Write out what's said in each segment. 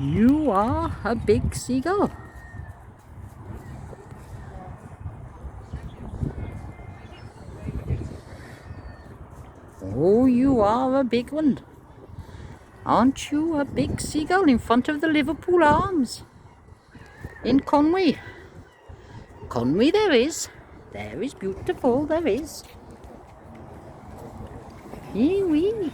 You are a big seagull. Oh, you are a big one. Aren't you a big seagull in front of the Liverpool Arms? In Conwy. Conwy there is. There is beautiful, there is. Wee.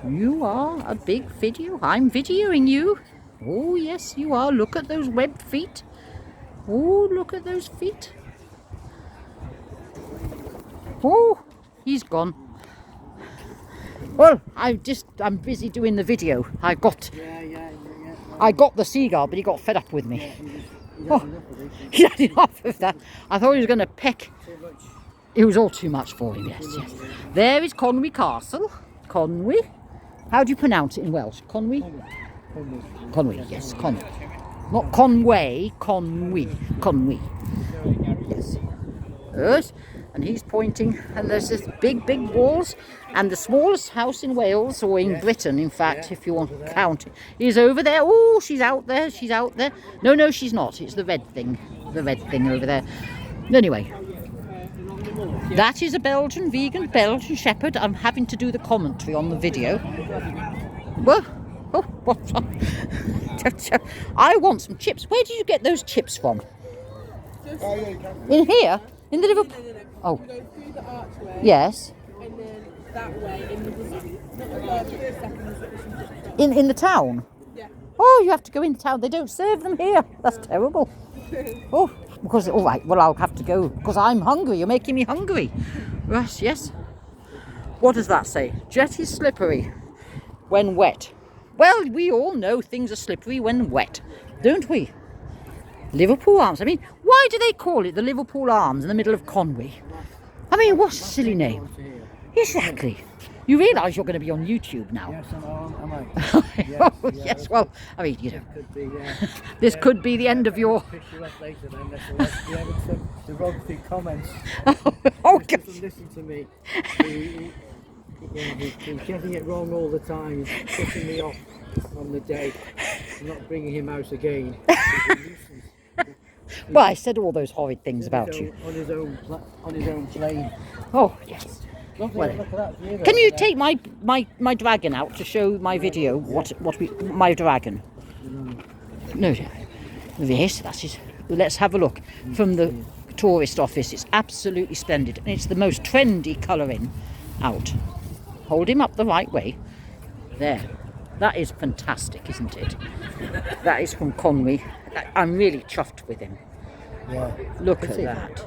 You are a big video. I'm videoing you. Oh yes, you are. Look at those webbed feet. Oh, look at those feet. Oh, he's gone. Well, I'm busy doing the video. I got the seagull, but he got fed up with me. He had enough of that. I thought he was going to peck. It was all too much for him, yes. There is Conwy Castle. Conwy. How do you pronounce it in Welsh? Conwy? Conwy, yes, Conwy. Not Conway, Conwy. Conwy. Yes. Yes. And he's pointing, and there's this big walls, and the smallest house in Wales, or in Britain, in fact, if you want to count it, is over there. Oh, she's out there. No, she's not. It's the red thing over there. Anyway, that is a vegan Belgian Shepherd. I'm having to do the commentary on the video. Well, oh, what? I want some chips. Where did you get those chips from? In here? In the Liverpool? Oh. Go through the archway. Yes. And then that way in In the town? Yeah. Oh, you have to go in the town. They don't serve them here. That's terrible. Oh, because all right. Well, I'll have to go because I'm hungry. You're making me hungry. Yes. What does that say? Jet is slippery when wet. Well, we all know things are slippery when wet, don't we? Liverpool Arms. I mean, why do they call it the Liverpool Arms in the middle of Conwy? I mean, what a silly name. Exactly. You realise you're going to be on YouTube now? Yes, am I? Yes, well, I mean, you know, this could be the end of your... The rugby comments. Oh, Just listen to me. He's getting it wrong all the time. He's putting me off on the day. I'm not bringing him out again. Well, I said all those horrid things about you. On his own plane. Oh, yes. Well, can you take my dragon out to show my video? My dragon? No. Yes, that is. Let's have a look from the tourist office. It's absolutely splendid, and it's the most trendy colouring out. Hold him up the right way. There. That is fantastic, isn't it? That is from Conwy. I'm really chuffed with him. Yeah. Look at that.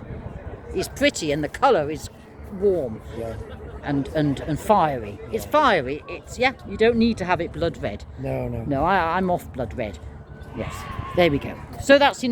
He's pretty, and the colour is warm. Yeah. And fiery. It's fiery. It's you don't need to have it blood red. No. No, I'm off blood red. Yes. There we go. So that's